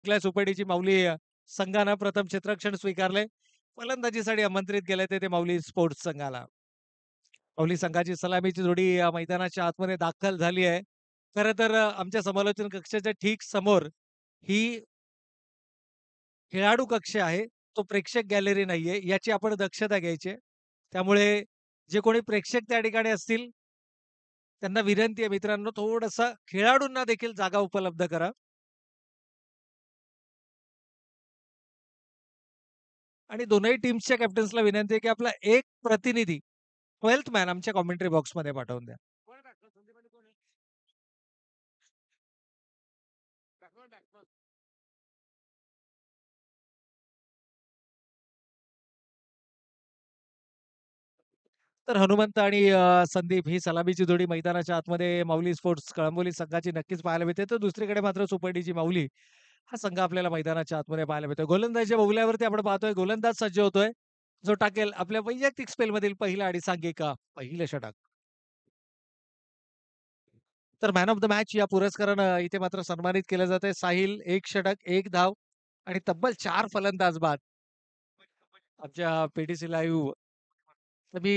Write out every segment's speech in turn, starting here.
सुपेडीची माऊली संघानं प्रथम क्षेत्ररक्षण स्वीकारले. फलंदाजीसाठी आमंत्रित केले ते माऊली स्पोर्ट्स संघाला. माऊली संघाची सलामीची जोडी मैदानाच्या आतमध्ये दाखल झाली आहे. खरं तर आमच्या समालोचन कक्षाच्या ठीक समोर ही खेळाडू कक्ष आहे. तो प्रेक्षक गॅलरी नाहीये. याची आपण दक्षता घ्यायची त्यामुळे जे कोणी प्रेक्षक त्या ठिकाणी असतील, त्यांना विनंती आहे मित्रांनो, थोडंसं खेळाडूंना देखील जागा उपलब्ध करा. आणि दोनही टीम्सच्या कॅप्टन्सला विनंती आहे, की आपला एक प्रतिनिधी 12th मॅन आमच्या कॉमेंटरी बॉक्समध्ये पाठवून द्या. तर हनुमंत आणि संदीप ही सलामीची जोडी मैदानाच्या आतमध्ये माऊली स्पोर्ट्स कळंबोली संघाची नक्कीच पाहायला मिळते. तर दुसरीकडे मात्र सुपर्डीची माऊली हा संघ आपल्याला मैदानाच्या आतमध्ये पाहायला मिळतोय. गोलंदाजीच्या बहुल्यावरती आपण पाहतोय गोलंदाज सज्ज होतोय, जो टाकेल आपल्या वैयक्तिक स्पेलमधील पहिला आणि सांघिक पहिलं षटक. तर मॅन ऑफ द मॅच या पुरस्कारानं इथे मात्र सन्मानित केलं जातंय. साहिल 1 षटक, 1 धाव आणि तब्बल 4 फलंदाज बाद. आमच्या पीटीसी लाईव्ह तर मी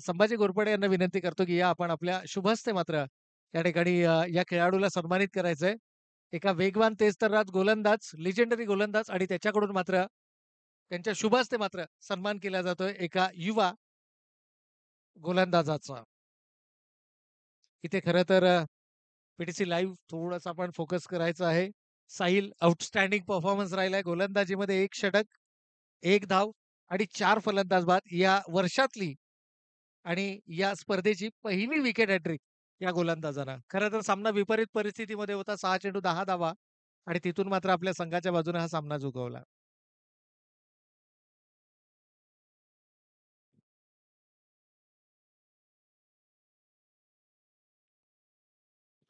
संभाजी घोरपडे यांना विनंती करतो, की या आपण आपल्या शुभ हस्ते मात्र या ठिकाणी या खेळाडूला सन्मानित करायचंय. एका वेगवान तेजतर्रात गोलंदाज, लिजेंडरी गोलंदाज आणि त्याच्याकडून मात्र त्यांच्या शुभ हस्ते मात्र सन्मान केला जातोय एका युवा गोलंदाजाचा. इथे खरं तर पीटीसी लाईव्ह थोडंसं आपण फोकस करायचं आहे. साहिल आउटस्टँडिंग परफॉर्मन्स राहिलाय गोलंदाजीमध्ये 1 षटक, 1 धाव आणि 4 फलंदाज बाद या वर्षातली आणि या स्पर्धेची पहिली विकेट हॅट्रिक या गोलंदाजानं. खरं तर सामना विपरीत परिस्थितीमध्ये होता. 6 चेंडू 10 धावा आणि तिथून मात्र आपल्या संघाच्या बाजूने हा सामना जिंकवला.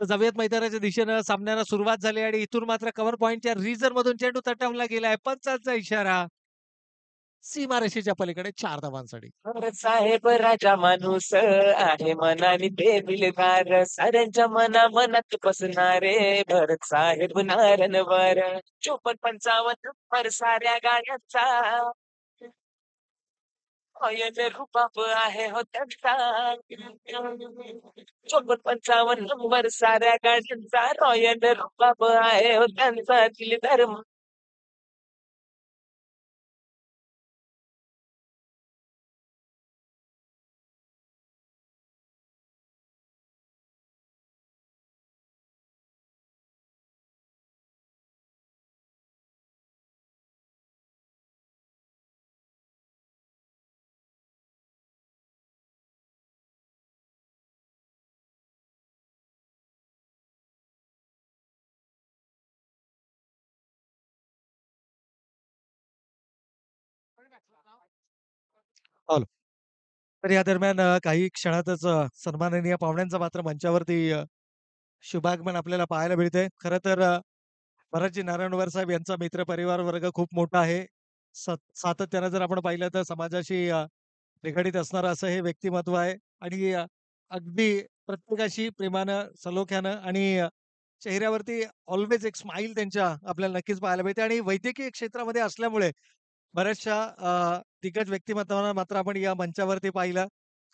तर जाऊयात मैदानाच्या दिशेनं सामन्याला सुरुवात झाली आणि इथून मात्र कव्हर पॉइंटच्या रिझर्व्हमधून चेंडू तटवला गेलाय. पंचांचा इशारा. सीमारेषेच्या पलीकडे 4 धावांसाठी. साहेब राजा माणूस आहे मनाने ते दिलदार साऱ्यांच्या मनात बसणारे भरत साहेब नारणवर 54-55 नंबर साऱ्या गाड्यांचा अयन रुबाब आहे हो त्यांचा 54-55 नंबर साऱ्या गाड्यांचा रॉयल रुबाब आहे हो त्यांचा दिलदार हॅलो. तर या दरम्यान काही क्षणातच सन्माननीय पाहुण्यांचा मात्र मंचावरती शुभागमन आपल्याला पाहायला मिळतंय. खरं तर भरतजी नारायणवर साहेब यांचा मित्रपरिवार वर्ग खूप मोठा आहे. सातत्यानं जर आपण पाहिलं तर समाजाशी निगडीत असणारं असं हे व्यक्तिमत्व आहे आणि अगदी प्रत्येकाशी प्रेमानं, सलोख्यानं आणि चेहऱ्यावरती ऑल्वेज एक स्माईल त्यांच्या आपल्याला नक्कीच पाहायला मिळते आणि वैद्यकीय क्षेत्रामध्ये असल्यामुळे बऱ्याचशा दिग्गज व्यक्तिमत्वांना मात्र आपण या मंचावरती पाहिलं.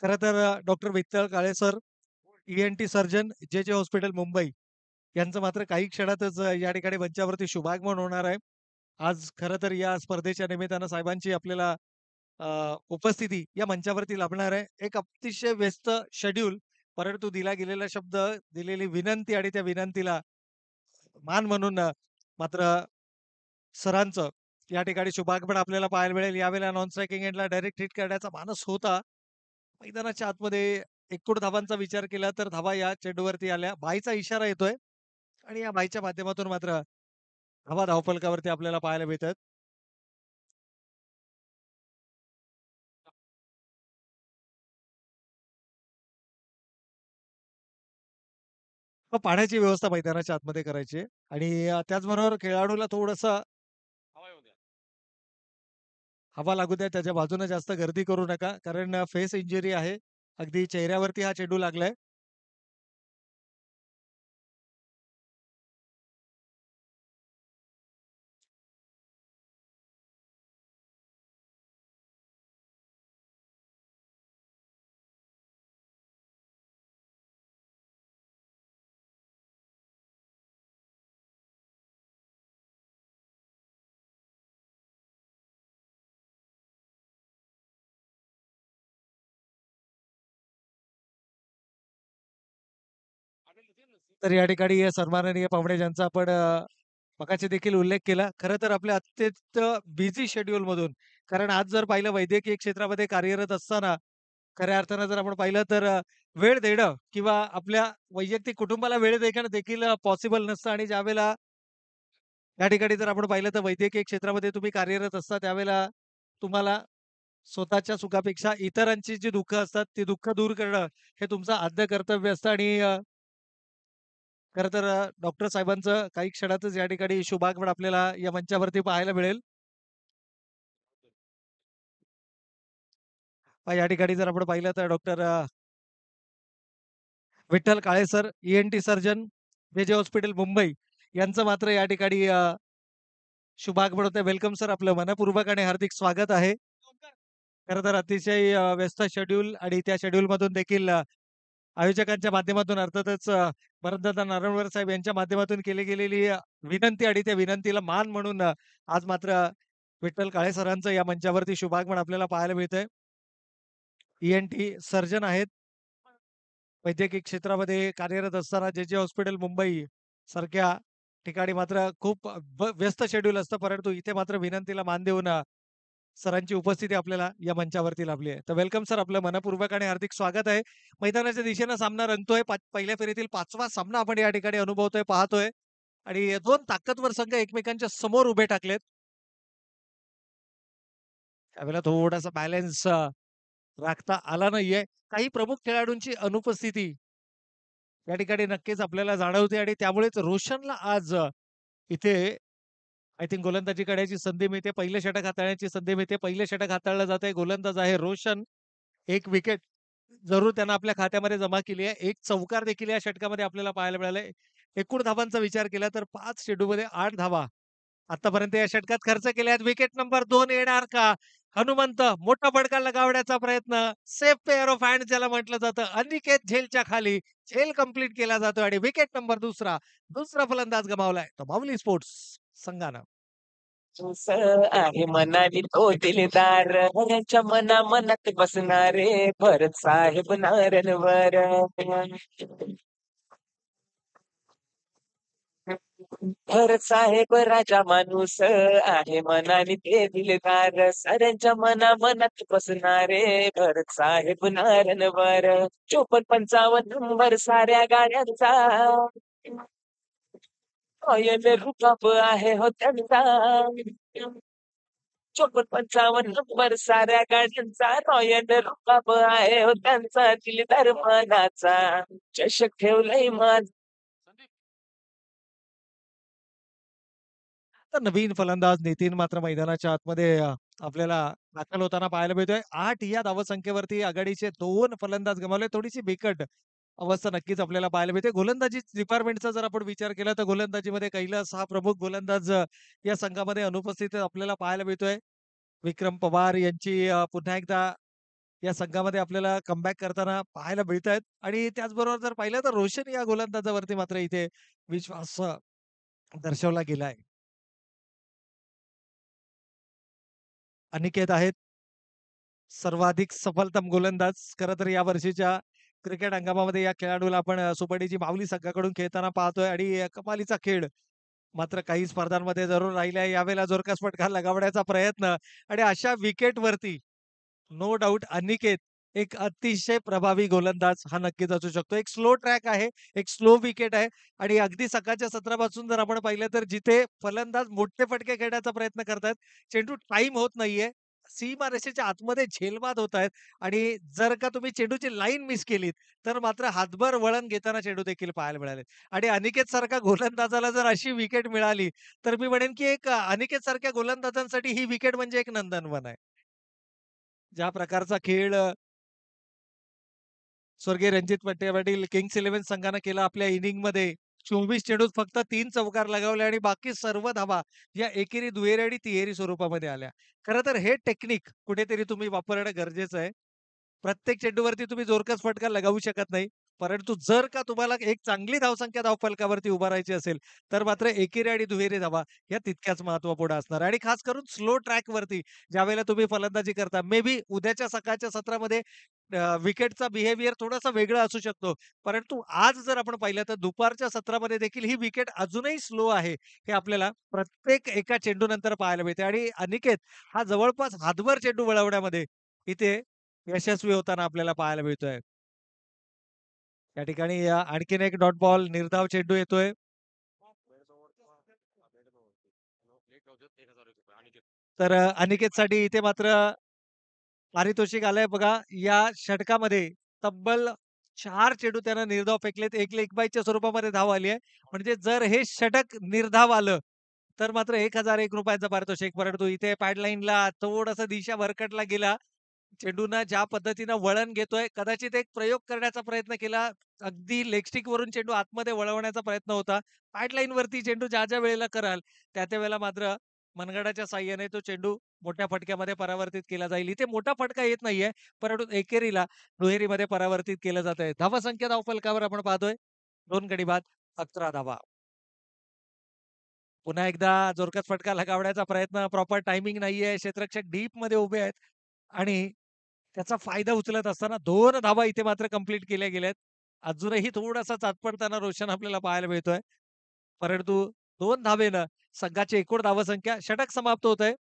खरं तर डॉक्टर विठ्ठल काळे सर, ई-एन-टी सर्जन, जे हॉस्पिटल मुंबई यांचं मात्र काही क्षणातच या ठिकाणी मंचावरती शुभागमन होणार आहे. आज खरं तर या स्पर्धेच्या निमित्तानं साहेबांची आपल्याला उपस्थिती या मंचावरती लाभणार आहे. एक अतिशय व्यस्त शेड्यूल, परंतु दिला गेलेला शब्द, दिलेली विनंती आणि त्या विनंतीला मान म्हणून मात्र सरांचं या ठिकाणी शुभागमन आपल्याला पाहायला मिळेल. यावेळेला नॉन स्ट्रायकिंग एंडला डायरेक्ट हिट करण्याचा मानस होता. मैदानाच्या आतमध्ये एकूण धावांचा विचार केला तर धावा या चेंडूवरती आल्या. बाईचा इशारा येतोय आणि या बाईच्या माध्यमातून मात्र धावा धावफलकावरती आपल्याला पाहायला मिळतात. मग पाण्याची व्यवस्था मैदानाच्या आतमध्ये करायची आहे आणि त्याचबरोबर खेळाडूला थोडंसं हवा लागू द्या. त्याच्या बाजूने जास्त गर्दी करू नका. कारण फेस इंजुरी आहे. अगदी चेहऱ्यावरती हा चेंडू लागलाय. तर या ठिकाणी या सन्माननीय पाहुणे ज्यांचा आपण मगाशी देखील उल्लेख केला. खरं तर आपल्या अत्यंत बिझी शेड्यूलमधून कारण आज जर पाहिलं वैद्यकीय क्षेत्रामध्ये कार्यरत असताना खऱ्या अर्थानं जर आपण पाहिलं तर वेळ देणं किंवा आपल्या वैयक्तिक कुटुंबाला वेळ देणं देखील पॉसिबल नसतं आणि ज्यावेळेला या ठिकाणी जर आपण पाहिलं तर वैद्यकीय क्षेत्रामध्ये तुम्ही कार्यरत असता त्यावेळेला तुम्हाला स्वतःच्या सुखापेक्षा इतरांची जी दुःख असतात, ती दुःख दूर करणं हे तुमचं आद्य कर्तव्य असतं आणि खरं तर डॉक्टर साहेबांचं काही क्षणातच या ठिकाणी शुभागमन आपल्याला या मंचावरती पाहायला मिळेल. या ठिकाणी जर आपण पाहिलं तर डॉक्टर विठ्ठल काळे सर, ई-एन-टी सर्जन, जे हॉस्पिटल मुंबई यांचं मात्र या ठिकाणी शुभागमन होतंय. वेलकम सर आपलं मनःपूर्वक आणि हार्दिक स्वागत आहे. खरं तर अतिशय व्यस्त शेड्यूल आणि त्या शेड्यूलमधून देखील आयोजकांच्या माध्यमातून अर्थातच भरतदादा नारळीकर साहेब यांच्या माध्यमातून केली गेलेली विनंती आणि त्या विनंतीला मान म्हणून आज मात्र विठ्ठल काळे सरांचं या मंचावरती शुभागमन आपल्याला पाहायला मिळतंय. ई-एन-टी सर्जन आहेत. वैद्यकीय क्षेत्रामध्ये कार्यरत असताना जे हॉस्पिटल मुंबई सारख्या ठिकाणी मात्र खूप व्यस्त शेड्यूल असतं. परंतु इथे मात्र विनंतीला मान देऊन सरांची उपस्थिती आपल्याला या मंचावरती लाभली आहे. तर वेलकम सर आपलं मनःपूर्वक आणि हार्दिक स्वागत आहे. मैदानाच्या दिशेनं सामना रंगतोय. पहिल्या फेरीतील 5वा सामना आपण या ठिकाणी अनुभवतोय, पाहतोय आणि 2 ताकदवर संघ एकमेकांच्या समोर उभे टाकलेत. त्यावेळेला थोडासा बॅलन्स राखता आला नाहीये. काही प्रमुख खेळाडूंची अनुपस्थिती या ठिकाणी नक्कीच आपल्याला जाणवते आणि त्यामुळेच रोशनला आज इथे आय थिंक गोलंदाजी करण्याची संधी मिळते. पहिलं षटक हाताळण्याची संधी मिळते. पहिलं षटक हाताळलं जातंय. गोलंदाज आहे रोशन. 1 विकेट जरूर त्यानं आपल्या खात्यामध्ये जमा केली आहे. 1 चौकार देखील या षटकामध्ये आपल्याला पाहायला मिळालाय. एकूण धावांचा विचार केला तर 5 चेंडूमध्ये 8 धावा आतापर्यंत या षटकात खर्च केल्या आहेत. विकेट नंबर 2 येणार का? हनुमंत मोठा फटका लगावण्याचा प्रयत्न. सेफ पेअर ऑफ हँड ज्याला म्हटलं जातं. अनिकेत झेलच्या खाली झेल कंप्लीट केला जातो आणि विकेट नंबर दुसरा फलंदाज गमावलाय. तो माऊली स्पोर्ट्स संघानं. तुस आहे मनाली तो दिलदार यांच्या मनात बसणारे भरत साहेब नारायणवर भरत साहेब राजा माणूस आहे मनाली ते दिलदार साऱ्यांच्या मनात बसणारे भरत साहेब नारायणवर 54-55 नंबर साऱ्या गाड्यांचा रॉयल रुबाब आहे हो त्यांचा 54-55 नंबर साऱ्या गाड्यांचा रॉयल रुबाब आहे हो त्यांचा दिलदार मनाचा चषक ठेवलाय मान तर नवीन फलंदाज नितीन मात्र मैदानाच्या आतमध्ये आपल्याला दाखल होताना पाहायला मिळतोय. 8 या धावसंख्येवरती आघाडीचे 2 फलंदाज गमावले. थोडीशी बिकट अवस्था नक्कीच आपल्याला पाहायला मिळते. गोलंदाजी डिपार्टमेंटचा जर आपण विचार केला तर गोलंदाजीमध्ये कैलास हा प्रमुख गोलंदाज या संघामध्ये अनुपस्थित आपल्याला पाहायला मिळतोय. विक्रम पवार यांची पुन्हा एकदा या संघामध्ये आपल्याला कमबॅक करताना पाहायला मिळतायत आणि त्याचबरोबर जर पाहिलं तर रोशन या गोलंदाजावरती मात्र इथे विश्वास दर्शवला गेलाय. अनिकेत आहेत सर्वाधिक सफलतम गोलंदाज. खरं तर या वर्षीच्या क्रिकेट हंगामामध्ये या खेळाडूला आपण सुपडीची माऊली संघाकडून खेळताना पाहतोय आणि कमालीचा खेळ मात्र काही स्पर्धांमध्ये जरूर राहिलाय. यावेळेला जोरकस फटका लगावण्याचा प्रयत्न आणि अशा विकेटवरती नो डाउट अनिकेत एक अतिशय प्रभावी गोलंदाज हा नक्कीच असू शकतो. एक स्लो ट्रॅक आहे, एक स्लो विकेट आहे आणि अगदी सकाळच्या सत्रापासून जर आपण पाहिलं तर जिथे फलंदाज मोठे फटके खेळण्याचा प्रयत्न करतात, चेंडू टाईम होत नाहीये. सीमारेषेच्या आतमध्ये झेलबाद होत आहेत आणि जर का तुम्ही चेंडूची लाईन मिस केलीत, तर मात्र हातभर वळण घेताना चेंडू देखील पाहायला मिळाले. आणि अनिकेत सारखा गोलंदाजाला जर अशी विकेट मिळाली, तर मी म्हणेन की एक अनिकेत सारख्या गोलंदाजांसाठी ही विकेट म्हणजे एक नंदनवन आहे. ज्या प्रकारचा खेळ स्वर्गीय रणजित पाटील किंग्स 11 संघानं केला आपल्या इनिंगमध्ये 24 चेंडूत फक्त 3 चौकार लगावले आणि बाकी सर्व धावा या एकेरी, दुहेरी आणि तिहेरी स्वरूपामध्ये आल्या. खरं तर हे टेक्निक कुठेतरी तुम्ही वापरणं गरजेचं आहे. प्रत्येक चेंडूवरती तुम्ही जोरकस फटका लगावू शकत नाही. परंतु जर का तुम्हाला एक चांगली धावसंख्या धावफलकावरती उभारायची असेल, तर मात्र एकेरी आणि दुहेरी धावा या तितक्याच महत्त्वपूर्ण असणार आणि खास करून स्लो ट्रॅकवरती ज्यावेळेला तुम्ही फलंदाजी करता, मे बी उद्याच्या सकाळच्या सत्रामध्ये विकेटचा बिहेवियर थोडासा वेगळा असू शकतो. परंतु आज जर आपण पाहिलं तर दुपारच्या सत्रामध्ये देखील ही विकेट अजूनही स्लो आहे. हे आपल्याला प्रत्येक एका चेंडूनंतर पाहायला मिळते आणि अनिकेत हा जवळपास हातभर चेंडू वळवण्यामध्ये इथे यशस्वी होताना आपल्याला पाहायला मिळतोय. या ठिकाणी आणखीन एक डॉट बॉल निर्धाव चेंडू येतोय. तर अनिकेतसाठी इथे मात्र पारितोषिक आलंय बघा. या षटकामध्ये तब्बल 4 चेंडू त्यानं निर्धाव फेकलेत. एक लेगबायच्या स्वरूपामध्ये धाव आली आहे. म्हणजे जर हे षटक निर्धाव आलं, तर मात्र ₹1001 पारितोषिक. परंतु इथे पॅडलाईनला थोडासा दिशा भरकटला गेला. चेंडूनं ज्या पद्धतीनं वळण घेतोय, कदाचित एक प्रयोग करण्याचा प्रयत्न केला. अगदी लेग स्टिकवरून चेंडू आतमध्ये वळवण्याचा प्रयत्न होता. पॅडलाईनवरती चेंडू ज्या वेळेला कराल, त्या वेळेला मात्र मनगटाच्या साहाय्याने तो चेंडू मोठ्या फटक्यामध्ये परावर्तित केला जाईल. इथे मोठा फटका येत नाहीये, परंतु एकेरीला दुहेरीमध्ये परावर्तित केलं जातंय. धावासंख्या धावफलकावर आपण पाहतोय 2 गडी बाद 11 धावा. पुन्हा एकदा जोरकस फटका लगावण्याचा प्रयत्न, प्रॉपर टायमिंग नाहीये. क्षेत्ररक्षक डीपमध्ये उभे आहेत आणि त्याचा फायदा उचलत असताना 2 धावा इथे मात्र कंप्लीट केल्या गेल्यात. अजूनही थोडासा चाचपडताना रोशन आपल्याला पाहायला मिळतोय. परंतु 2 धावेनं संघाची एकूण धावसंख्या षटक समाप्त होतंय.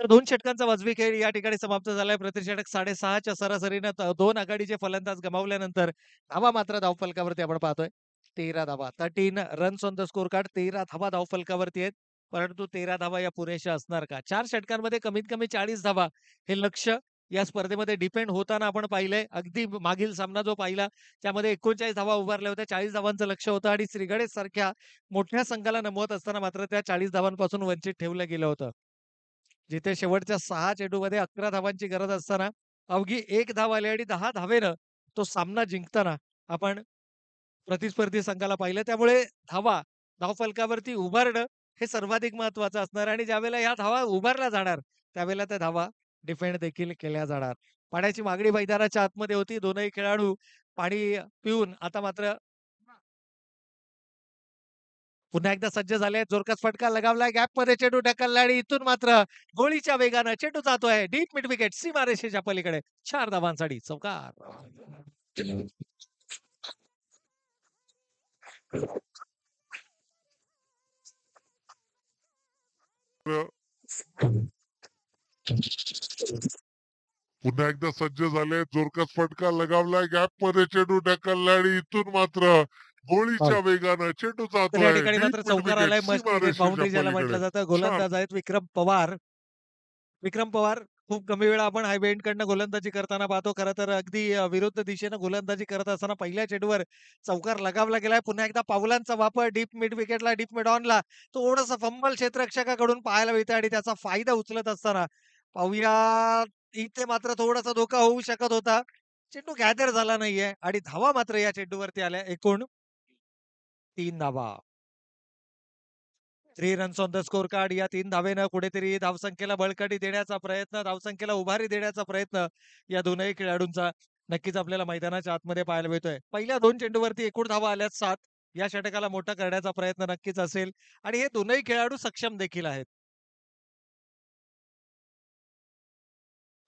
तर 2 षटकांचा वाजवी खेळ या ठिकाणी समाप्त झालाय. प्रति षटक 6.5च्या सरासरीनं 2 आघाडीचे फलंदाज गमावल्यानंतर धावा मात्र धावफलकावरती आपण पाहतोय. 13 धावा. 13 runs on the score card. 13 धावा धावफलकावरती आहेत. परंतु 13 धावा या पुरेशा असणार का? 4 षटकांमध्ये कमीत कमी 40 धावा हे लक्ष्य या स्पर्धेमध्ये डिपेंड होताना आपण पाहिलंय. अगदी मागील सामना जो पाहिला त्यामध्ये 39 धावा उभारल्या होत्या. 40 धावांचं लक्ष्य होतं आणि श्रीगणेश सारख्या मोठ्या संघाला नमवत असताना मात्र त्या 40 धावांपासून वंचित ठेवलं गेलं होतं. जिथे शेवटच्या 6 चेंडूमध्ये 11 धावांची गरज असताना अवघी 1 धाव आली आणि 10 धावेनं तो सामना जिंकताना आपण प्रतिस्पर्धी संघाला पाहिलं. त्यामुळे धावफलकावरती उभारणं हे सर्वाधिक महत्त्वाचं असणार आणि ज्यावेळेला ह्या धावा उभारल्या जाणार, त्यावेळेला त्या धावा डिफेंड देखील केल्या जाणार. पाण्याची मागणी मैदानाच्या आतमध्ये होती. दोनही खेळाडू पाणी पिऊन आता मात्र पुन्हा एकदा सज्ज झाले आहेत. जोरकस फटका लगावलाय. गॅपमध्ये चेंडू ढकलला आणि इथून मात्र गोळीच्या वेगानं चेंडू जातोय डीप मिड विकेट सीमारेषेच्या पलीकडे. 4 धावांसाठी चौकार. पुन्हा एकदा सज्ज झाले. जोरकस फटका लगावलाय. गॅपमध्ये चेंडू ढकलला आणि इथून मात्र बॉल. गोळीच्या वेगानं चेंडू तर या जातोय ठिकाणी मात्र डीप मिड चौकार विकेट आलाय. मस्ट विकेट सीमारेषेच्या बाउंडरी ज्याला म्हटलं पलीकडे. जातं. छान. गोलंदाज आहेत विक्रम पवार. विक्रम पवार खूप कमी वेळा आपण हाय कडनं गोलंदाजी करताना पाहतो. खरं तर अगदी विरुद्ध दिशेनं गोलंदाजी करत असताना पहिल्या चेंडूवर चौकार लगावला गेलाय. पुन्हा एकदा पावलांचा वापर डीप मिड विकेटला, डीप मिड ऑनला थोडंसं फंबल क्षेत्ररक्षकाकडून पाहायला मिळतं आणि त्याचा फायदा उचलत असताना पाहूया इथे मात्र थोडासा धोका होऊ शकत होता. चेंडू गॅदर झाला नाहीये आणि धावा मात्र या चेंडूवरती आल्या. एकूण 3 धावा. 3 runs on the score card. या 3 धावेनं कुठेतरी धावसंख्येला बळकटी देण्याचा प्रयत्न, धावसंख्येला उभारी देण्याचा प्रयत्न या दोनही खेळाडूंचा नक्कीच आपल्याला मैदानाच्या आतमध्ये पाहायला मिळतोय. पहिल्या 2 चेंडूवरती एकूण धावा आल्यात 7. या षटकाला मोठा करण्याचा प्रयत्न नक्कीच असेल आणि हे दोनही खेळाडू सक्षम देखील आहेत.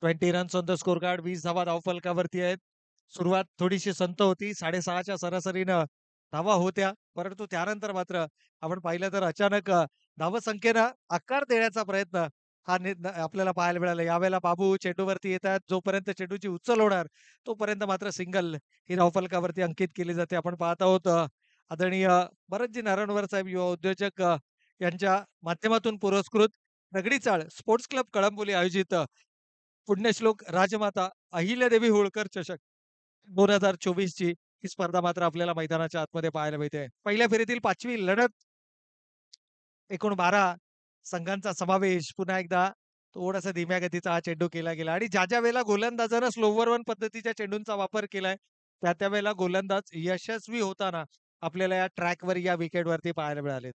20 runs on the score card. 20 धावा धावफलकावरती आहेत. सुरुवात थोडीशी संथ होती. 6.5च्या सरासरीनं धावा होत्या. परंतु त्यानंतर मात्र आपण पाहिलं तर अचानक धावसंख्येनं आकार देण्याचा प्रयत्न हा आपल्याला पाहायला मिळाला. यावेळेला बाबू चेंडूवरती येतात. जोपर्यंत चेंडूची उचल होणार, तोपर्यंत मात्र सिंगल ही धावफलकावरती अंकित केली जाते. आपण पाहत आहोत आदरणीय भरतजी नारायणवर साहेब युवा उद्योजक यांच्या माध्यमातून पुरस्कृत दगडी चाळ स्पोर्ट्स क्लब कळंबोली आयोजित पुण्यश्लोक राजमाता अहिल्यादेवी होळकर चषक 2024 ची ही स्पर्धा मात्र आपल्याला मैदानाच्या आतमध्ये पाहायला मिळते. पहिल्या फेरीतील 5वी लढत एकूण 12 संघांचा समावेश. पुन्हा एकदा थोडासा धीम्या गतीचा हा चेंडू केला गेला आणि ज्या वेळेला गोलंदाजानं स्लोवर वन पद्धतीच्या चेंडूंचा वापर केलाय, त्या वेळेला गोलंदाज यशस्वी होताना आपल्याला या ट्रॅकवर या विकेटवरती पाहायला मिळालेत.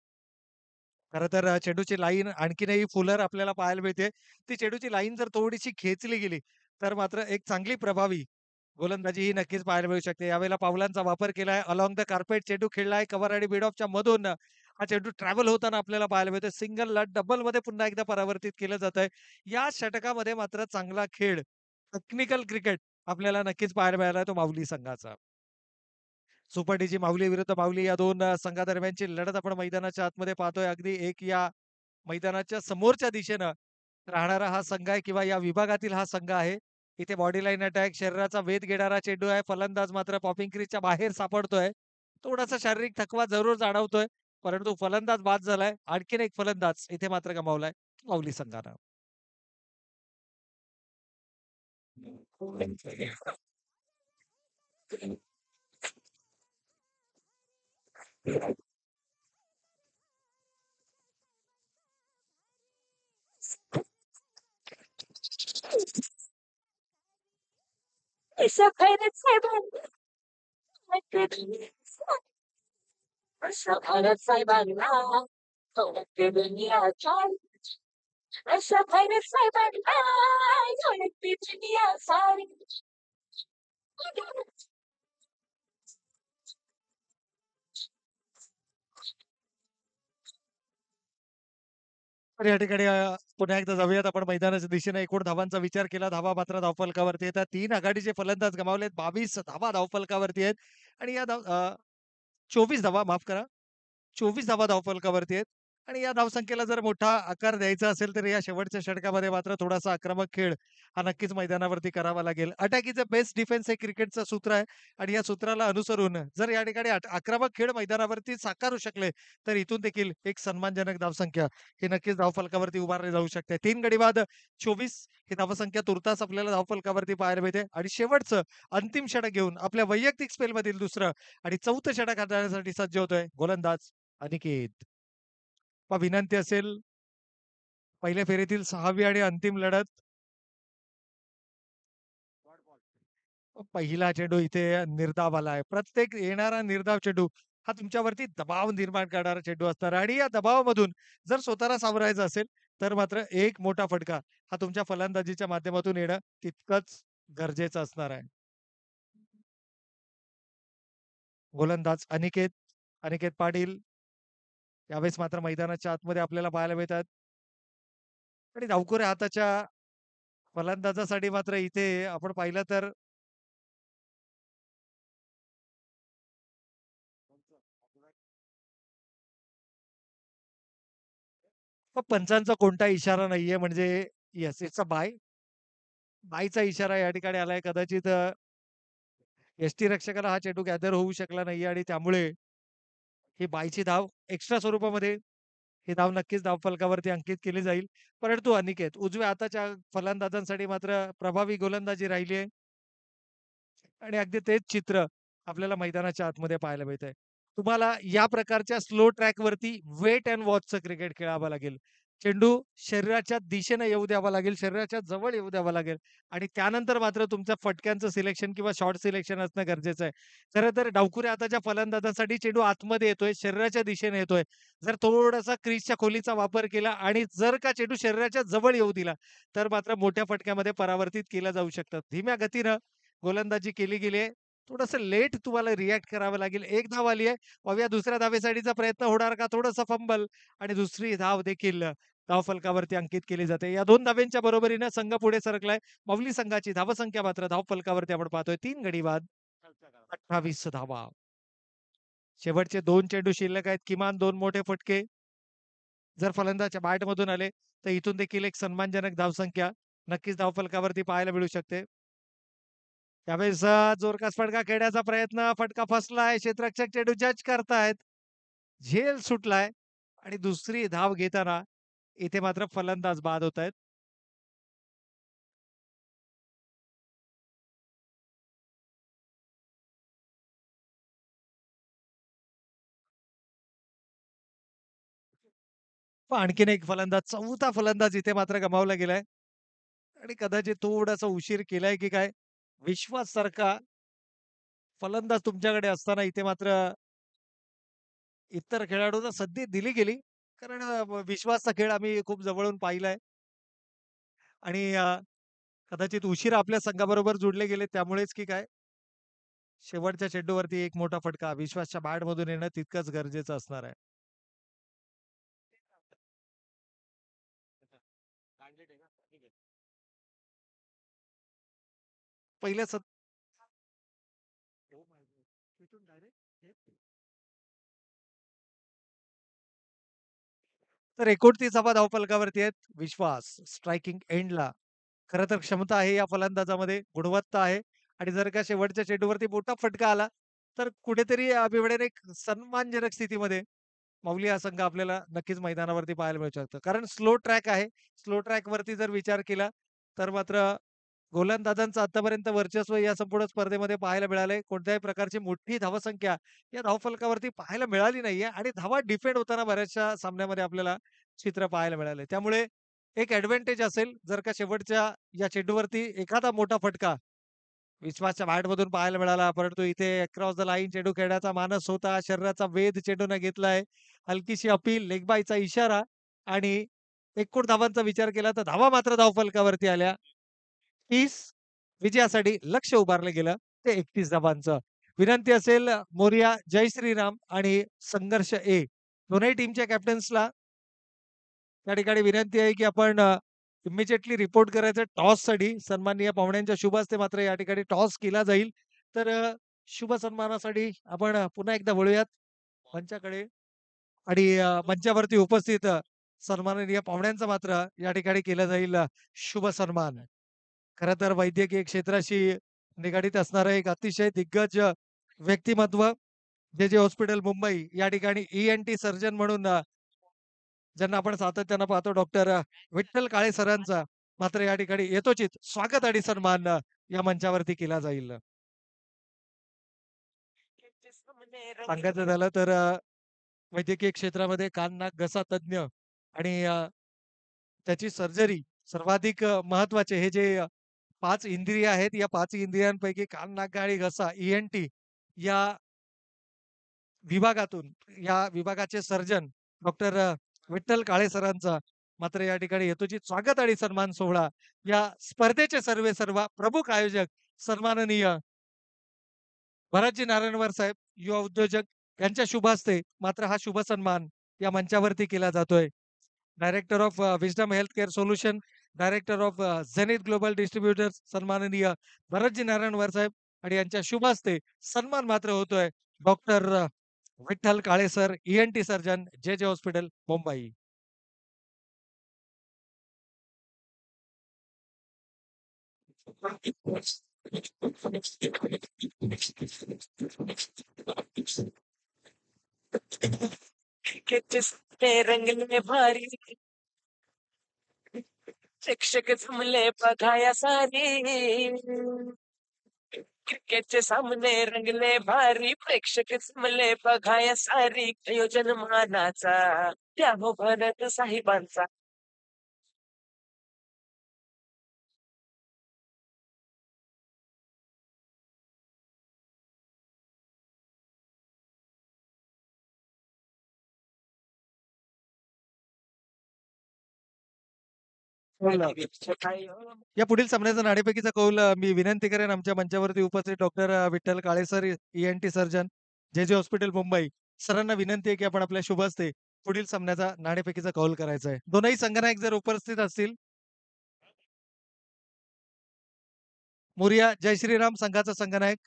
खरं तर चेंडूची लाईन आणखीनही फुलर आपल्याला पाहायला मिळते. ती चेंडूची लाईन जर थोडीशी खेचली गेली, तर मात्र एक चांगली प्रभावी गोलंदाजी ही नक्कीच पाहायला मिळू शकते. यावेळेला पावलांचा वापर केलाय. अलोंग द कार्पेट चेंडू खेळलाय. कव्हर आणि मिड ऑफच्या मधून हा चेंडू ट्रॅव्हल होताना आपल्याला पाहायला मिळतोय. सिंगल डबलमध्ये पुन्हा एकदा परावर्तित केलं जातंय. या षटकामध्ये मात्र चांगला खेळ, टेक्निकल क्रिकेट आपल्याला नक्कीच पाहायला मिळाला तो माऊली संघाचा. सुपर डीजी माऊली विरुद्ध माऊली या दोन संघादरम्यानची लढत आपण मैदानाच्या आतमध्ये पाहतोय. अगदी एक या मैदानाच्या समोरच्या दिशेनं राहणारा हा संघ आहे किंवा या विभागातील हा संघ आहे. इथे बॉडी लाईन अटॅक, शरीराचा वेध घेणारा चेंडू आहे. फलंदाज मात्र पॉपिंग क्रीजच्या बाहेर सापडतोय. थोडासा शारीरिक थकवा जरूर जाणवतोय, परंतु फलंदाज बाद झालाय. आणखीन एक फलंदाज इथे मात्र गमावलाय माऊली संघानं. ऐसा खैरत साहेबांना अशा खैरत साहेबांना धडकते दुनिया सारी. अशा खैरत साहेबांना धडकते दुनिया सारी. तर या ठिकाणी पुन्हा एकदा जाऊयात आपण मैदानाच्या दिशेने. एकूण धावांचा विचार केला. धावा मात्र धावफलकावरती येतात. 3 आघाडीचे फलंदाज गमावलेत. 22 धावा धावफलकावरती आहेत आणि या 24 धावा माफ करा. 24 धावा धावफलकावरती आहेत आणि या धावसंख्येला जर मोठा आकार द्यायचा असेल, तर या शेवटच्या षटकामध्ये मात्र थोडासा आक्रमक खेळ हा नक्कीच मैदानावरती करावा लागेल. Attack is a best defence हे क्रिकेटचं सूत्र आहे आणि या सूत्राला अनुसरून जर या ठिकाणी आक्रमक खेळ मैदानावरती साकारू शकले, तर इथून देखील एक सन्मानजनक धावसंख्या ही नक्कीच धावफलकावरती उभारली जाऊ शकते. 3 गडी बाद 24 ही धावसंख्या तुर्तास आपल्याला धावफलकावरती पाहायला मिळते आणि शेवटचं अंतिम षटक घेऊन आपल्या वैयक्तिक स्पेलमधील दुसरं आणि चौथं षटक हाताळण्यासाठी सज्ज होतोय गोलंदाज अनिकेत. पहा विनंती असेल पहिल्या फेरीतील 6वी आणि अंतिम लढत. पहिला चेंडू इथे निर्धाव आलाय. प्रत्येक येणारा निर्धाव चेंडू हा तुमच्यावरती दबाव निर्माण करणारा चेंडू असणार आणि या दबावामधून जर स्वतःला सावरायचं असेल, तर मात्र एक मोठा फटका हा तुमच्या फलंदाजीच्या माध्यमातून येणं तितकंच गरजेचं असणार आहे. गोलंदाज अनिकेत पाटील यावेळेस मात्र मैदानाच्या आतमध्ये आपल्याला पाहायला मिळतात आणि डावखुऱ्या हाताच्या फलंदाजासाठी मात्र इथे आपण पाहिलं तर पंचांचा कोणता इशारा नाहीये म्हणजे येस इट्स अ बाय. बायचा इशारा या ठिकाणी आलाय. कदाचित यष्टीरक्षकाला हा चेंडू गॅदर होऊ शकला नाहीये आणि त्यामुळे ही बायची धाव एक्स्ट्रा स्वरूपामध्ये ही धाव नक्कीच धावफलकावरती अंकित केली जाईल. परंतु अनिकेत उजव्या हाताच्या फलंदाजांसाठी मात्र प्रभावी गोलंदाजी राहिली आहे आणि अगदी तेच चित्र आपल्याला मैदानाच्या आतमध्ये पाहायला मिळतंय. तुम्हाला या प्रकारच्या स्लो ट्रॅकवरती वेट अँड वॉचचं क्रिकेट खेळावं लागेल. चेंडू शरीराच्या दिशेने येऊ द्यावा लागेल, शरीराच्या जवळ येऊ द्यावा लागेल आणि त्यानंतर मात्र तुमच्या फटक्यांचं सिलेक्शन किंवा शॉट सिलेक्शन असणं गरजेचं आहे. खरं तर डावखुऱ्या हाताच्या फलंदाजासाठी चेंडू आतमध्ये येतोय, शरीराच्या दिशेने येतोय. जर थोडासा क्रीजच्या खोलीचा वापर केला आणि जर का चेंडू शरीराच्या जवळ येऊ दिला, तर मात्र मोठ्या फटक्यामध्ये परावर्तित केला जाऊ शकतात. धीम्या गतीनं गोलंदाजी केली गेली आहे. थोडंसं लेट तुम्हाला रिएक्ट करावं लागेल. एक धाव आली आहे. पाहूया दुसऱ्या धावेसाठीचा प्रयत्न होणार का? थोडंसं फंबल आणि दुसरी धाव देखील धावफलकावरती अंकित केली जाते. या 2 धावांच्या बरोबरीनं संघ पुढे सरकलाय. माऊली संघाची धावसंख्या मात्र धावफलकावरती आपण पाहतोय 3 गडी बाद 28 धावा. शेवटचे 2 चेंडू शिल्लक आहेत. किमान 2 मोठे फटके जर फलंदाजच्या बॅटमधून आले, तर इथून देखील एक सन्मानजनक धावसंख्या नक्कीच धावफलकावरती पाहायला मिळू शकते. त्यावेळेस जोरदार फटका खेळण्याचा प्रयत्न, फटका फसलाय. क्षेत्ररक्षक चेंडू जज करतायत. झेल सुटलाय आणि दुसरी धाव घेताना इथे मात्र फलंदाज बाद होतायत. पण आणखीन एक फलंदाज, चौथा फलंदाज इथे मात्र गमावला गेलाय आणि कदाचित थोडासा उशीर केलाय की काय? विश्वासासारखा फलंदाज तुमच्याकडे असताना इथे मात्र इतर खेळाडूंना संधी दिली गेली. कारण विश्वासचा खेळ आम्ही खूप जवळून पाहिलाय आणि कदाचित उशिरा आपल्या संघाबरोबर जुडले गेले त्यामुळेच की काय शेवटच्या चेंडूवरती एक मोठा फटका विश्वासच्या बॅटमधून येणं तितकंच गरजेचं असणार आहे. पहिल्या सत तर 29 धावा धावफलकावरती आहेत. विश्वास स्ट्रायकिंग एंडला. खरं तर क्षमता आहे या फलंदाजामध्ये, गुणवत्ता आहे आणि जर का शेवटच्या चेंडूवरती मोठा फटका आला, तर कुठेतरी बिवडेन एक सन्मानजनक स्थितीमध्ये माऊली हा संघ आपल्याला नक्कीच मैदानावरती पाहायला मिळू शकतो. कारण स्लो ट्रॅक आहे. स्लो ट्रॅकवरती जर विचार केला, तर मात्र गोलंदाजांचं आतापर्यंत वर्चस्व या संपूर्ण स्पर्धेमध्ये पाहायला मिळालंय. कोणत्याही प्रकारची मोठी धावसंख्या या धावफलकावरती पाहायला मिळाली नाहीये आणि धावा डिफेंड होताना बऱ्याचशा सामन्यामध्ये आपल्याला चित्र पाहायला मिळालंय. त्यामुळे एक एडव्हांटेज असेल जर का शेवटच्या या चेंडूवरती एखादा मोठा फटका विश्वासच्या बॅटमधून पाहायला मिळाला. परंतु इथे अक्रॉस द लाईन चेंडू खेळण्याचा मानस होता. शरीराचा वेध चेंडूने घेतलाय. हलकीशी अपील, लेग बायचा इशारा आणि एकूण धावांचा विचार केला तर धावा मात्र धावफलकावरती आल्या. 30 विजयासाठी लक्ष्य उभारलं गेलं ते 31 धावांचं. विनंती असेल मोरिया जय श्रीराम आणि संघर्ष ए दोन्ही टीमच्या कॅप्टन्सला त्या ठिकाणी विनंती आहे की आपण इमिजिएटली रिपोर्ट करायचं टॉससाठी. सन्माननीय पाहुण्यांच्या शुभ हस्ते मात्र या ठिकाणी टॉस केला जाईल. तर शुभ सन्मानासाठी आपण पुन्हा एकदा वळूयात मंचाकडे आणि मंचावरती उपस्थित सन्माननीय पाहुण्यांचा मात्र या ठिकाणी केला जाईल शुभ सन्मान. खरं तर वैद्यकीय क्षेत्राशी निगडीत असणारं एक अतिशय दिग्गज व्यक्तिमत्व जे हॉस्पिटल मुंबई या ठिकाणी ई-एन-टी सर्जन म्हणून ज्यांना आपण सातत्यानं पाहतो डॉक्टर विठ्ठल काळे सरांचा मात्र या ठिकाणी यथोचित स्वागत आणि सन्मान या मंचावरती केला जाईल. सांगायचं झालं तर वैद्यकीय क्षेत्रामध्ये कान, नाक, घसा तज्ञ आणि त्याची सर्जरी सर्वाधिक महत्वाचे हे जे 5 इंद्रिय आहेत, या 5 इंद्रियांपैकी कान, नाक, आणि घसा ई-एन-टी या विभागातून या विभागाचे सर्जन डॉक्टर विठ्ठल काळे सरांचा मात्र या ठिकाणी यथोचित स्वागत आणि सन्मान सोहळा या स्पर्धेचे सर्वे सर्व प्रमुख आयोजक सन्माननीय भरतजी नारायणवर साहेब युवा उद्योजक यांच्या शुभ हस्ते मात्र हा शुभ सन्मान या मंचावरती केला जातोय. Director of wisdom health care solution, director of Zenith global distributors सन्माननीय भरतजी नारायणवर साहेब आणि यांच्या शुभ हस्ते सन्मान मात्र होतोय डॉक्टर विठ्ठल काळे सर ई-एन-टी सर्जन जे हॉस्पिटल मुंबई. किसके रंगले भारी शिक्षक जमले बघाया सारी क्रिकेटचे सामने रंगले भारी प्रेक्षक जमले बघाया सारी आयोजन मानाचा त्या हो भरत साहेबांचा या पुढील सामन्याचा नाणेफेकीचा कौल मी विनंती करेन आमच्या मंचावरती उपस्थित डॉक्टर विठ्ठल काळे सर ई-एन-टी सर्जन जे हॉस्पिटल मुंबई सरांना विनंती आहे की आपण आपल्या शुभ हस्ते पुढील सामन्याचा नाणेफेकीचा कौल करायचा आहे. दोनही संघनायक जर उपस्थित असतील मोरिया जय श्रीराम संघाचा संघनायक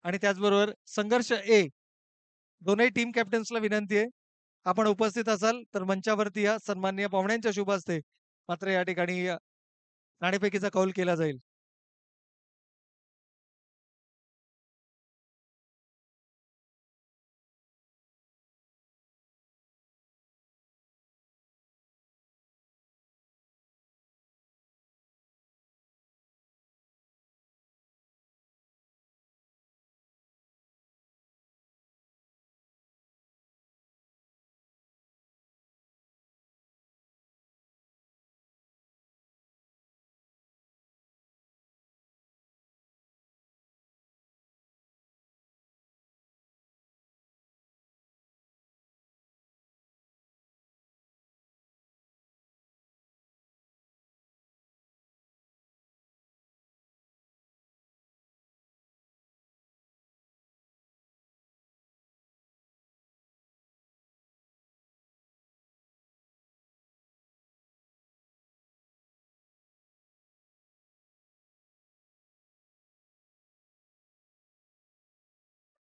आणि त्याचबरोबर संघर्ष ए दोनही टीम कॅप्टन्सला विनंती आहे आपण उपस्थित असाल तर मंचावरती या सन्माननीय पाहुण्यांच्या शुभ हस्ते मात्र या ठिकाणी नाणेफेकीचा कौल केला जाईल.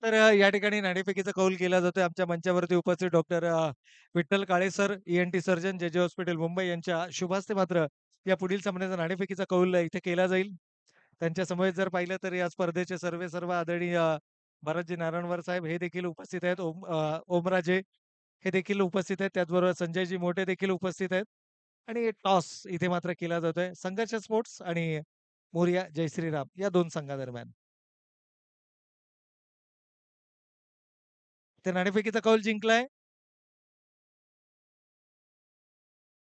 तर या ठिकाणी नाणेफेकीचा कौल केला जातोय. आमच्या मंचावरती उपस्थित डॉक्टर विठ्ठल काळे सर, ई-एन-टी सर्जन, जे-जे हॉस्पिटल मुंबई यांच्या शुभ हस्ते मात्र या पुढील सामन्याचा नाणेफेकीचा कौल इथे केला जाईल. त्यांच्या समवेत जर पाहिलं तर या स्पर्धेचे सर्व आदरणीय भरतजी नारायणवर साहेब हे देखील उपस्थित आहेत. ओमराजे हे देखील उपस्थित आहेत. त्याचबरोबर संजयजी मोठे देखील उपस्थित आहेत. आणि टॉस इथे मात्र केला जातोय. संघर्ष स्पोर्ट्स आणि मोरिया जय श्रीराम या 2 संघादरम्यान. ते नाणेफेकीचा कौल जिंकलाय.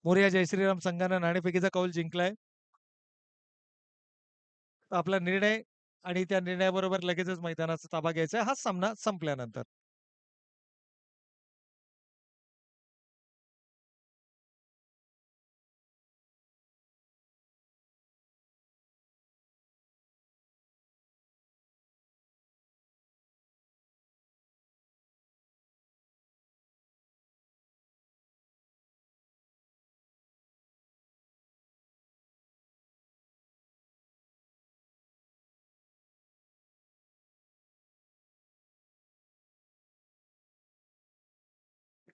मोरया जय श्रीराम संघानं नाणेफेकीचा कौल जिंकलाय. आपला निर्णय आणि त्या निर्णयाबरोबर लगेचच मैदानाचा ताबा घ्यायचा आहे. हा सामना संपल्यानंतर.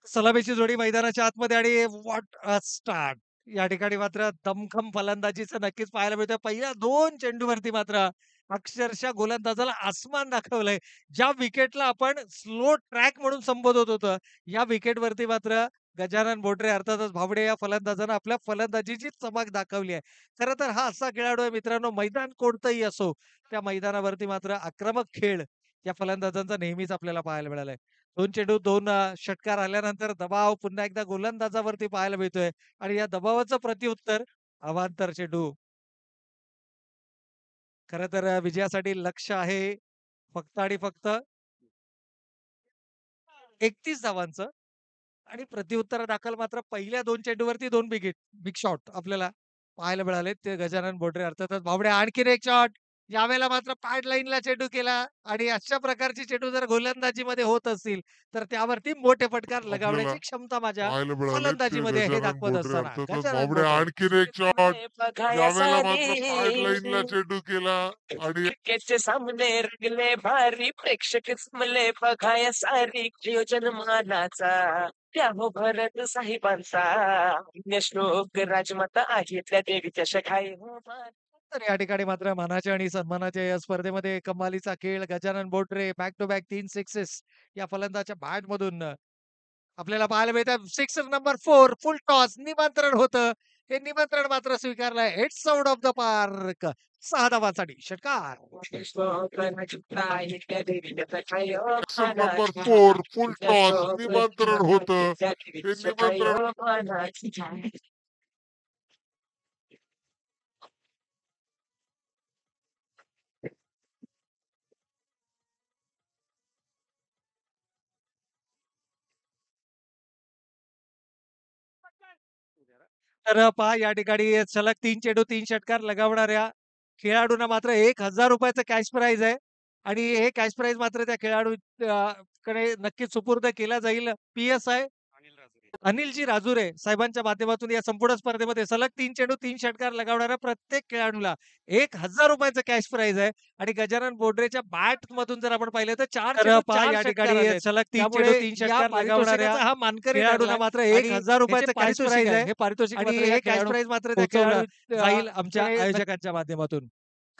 सलामीची जोडी मैदानाच्या आतमध्ये आणि व्हॉट अ स्टार्ट! या ठिकाणी मात्र दमखम फलंदाजीचं नक्कीच पाहायला मिळतंय. पहिल्या 2 चेंडूवरती मात्र अक्षरशः गोलंदाजाला आसमान दाखवलंय. ज्या विकेटला आपण स्लो ट्रॅक म्हणून संबोधत होतो, या विकेटवरती मात्र गजानन बोटरे अर्थातच भावडे या फलंदाजानं आपल्या फलंदाजीची चमक दाखवली आहे. खरं तर हा असा खेळाडू आहे मित्रांनो, मैदान कोणतंही असो, त्या मैदानावरती मात्र आक्रमक खेळ या फलंदाजांचा नेहमीच आपल्याला पाहायला मिळालाय. 2 चेंडू 2 षटकार आल्यानंतर दबाव पुन्हा एकदा गोलंदाजावरती पाहायला मिळतोय आणि या दबावाचं प्रत्युत्तर अवांतर चेंडू. खरं तर विजयासाठी लक्ष्य आहे फक्त आणि फक्त 31 धावांचं आणि प्रत्युत्तरादाखल मात्र पहिल्या 2 चेंडूवरती 2 बिग शॉट आपल्याला पाहायला मिळाले. ते गजानन बोडरे अर्थातच भावड्या आणखीन एक शॉट. यावेळेला मात्र पॅड लाईनला चेंडू केला आणि अशा प्रकारची चेंडू जर गोलंदाजीमध्ये होत असतील, तर त्यावरती मोठे फटकार आपल्याला लगावण्याची क्षमता माझ्या पाहायला मिळाले ते फलंदाजीमध्ये हे गजानन दाखवत बोडरे असताना अर्थातच गजानन बावड्या बोडरे. आणखीन एक शॉट. बघाया यावेळेला मात्र पॅड लाईनला सारी चेंडू केला आणि क्रिकेटचे सामने रंगले भारी प्रेक्षक जमले बघाया सारी नियोजन मानाचा त्या हो भरत साहेबांचा श्लोक राजमाता आहे त्या देवीच्या शखाई हो तर या ठिकाणी मात्र मानाच्या आणि सन्मानाच्या या स्पर्धेमध्ये कमालीचा खेळ Gajanan Bodre back to back 3 sixes या फलंदाच्या बॅटमधून आपल्याला पाहायला मिळतं. सिक्सर नंबर 4 फुल टॉस निमंत्रण होतं. हे निमंत्रण मात्र स्वीकारलंय. It's out of the park. 6 धावांसाठी षटकार. श्लोक राजमाता आहे त्या देवीच्या शखाई हो ऍक्शन नंबर 4 फुल टॉस निमंत्रण होतं. त्या हे देवीच्या शखाई निमंत्रण हो मानाची. तर पहा या ठिकाणी सलग 3 चेंडू 3 षटकार लगावणाऱ्या खेळाडूंना मात्र ₹1000 कॅश प्राइज आहे आणि हे कॅश प्राइज मात्र त्या खेळाडू कडे नक्कीच सुपूर्द केला जाईल. पी-एस-आय अनिलजी राजुरे साहेबांच्या माध्यमातून या संपूर्ण स्पर्धेमध्ये सलग 3 चेंडू 3 षटकार लगावणाऱ्या प्रत्येक खेळाडूला ₹1000 कॅश प्राइज आहे आणि गजानन बोडरेच्या बॅटमधून जर आपण पाहिलं तर 4 चेंडू पहा 4 या षटकार ठिकाणी आहेत. सलग 3 त्यामुळे चेंडू 3 या षटकार लगावणाऱ्या पारितोषिकाचा हा मानकरी खेळाडूंना ठरलाय मात्र आणि ₹1000 कॅश पारितोषिक प्राइज आहे. आहे. हे पारितोषिक आणि मात्र हे त्या कॅश खेळाडू प्राइज मात्र त्या पोहोचवलं खेळाडू जाईल आमच्या कडे आयोजकांच्या माध्यमातून.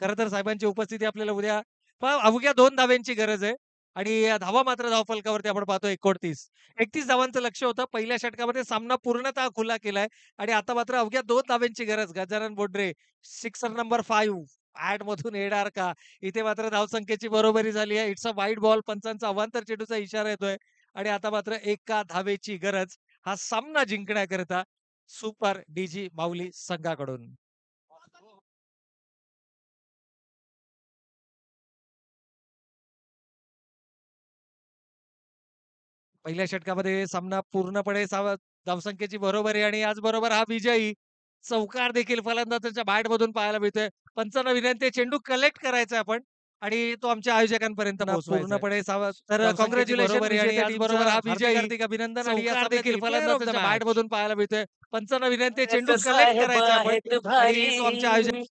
खरं तर साहेबांची उपस्थिती आपल्याला उद्या पहा अवघ्या 2 धाव्यांची गरज आहे आणि धावा मात्र धावफलकावरती आपण पाहतो 29. 31 धावांचं लक्ष्य होतं. पहिल्या षटकामध्ये सामना पूर्णतः खुला केलाय आणि आता मात्र अवघ्या 2 धाव्यांची गरज. गजानन बोडरे सिक्सर नंबर 5 मधून येणार का? इथे मात्र धावसंख्येची बरोबरी झाली आहे. इट्स अ वाईड बॉल पंचांचा अवांतर चेंडूचा इशारा येतोय आणि आता मात्र एका धावेची गरज हा सामना जिंकण्याकरिता सुपर डीजी माऊली संघाकडून. पहिल्या षटकामध्ये सामना पूर्णपणे धावसंख्येची बरोबरी आणि याचबरोबर हा विजयी चौकार देखील फलंदाजाच्या बॅटमधून पाहायला मिळतोय. पंचांना विनंती आहे चेंडू कलेक्ट करायचा आपण आणि तो आमच्या आयोजकांपर्यंत पूर्णपणे तर कॉंग्रॅच्युलेशन आणि याचबरोबर हा विजयी हार्दिक अभिनंदन आणि या देखील फलंदाजाच्या बॅटमधून पाहायला मिळतोय. पंचांना विनंती आहे चेंडू कलेक्ट साहेब करायचा आपण आहेत आणि तो आमच्या आयोजक भारी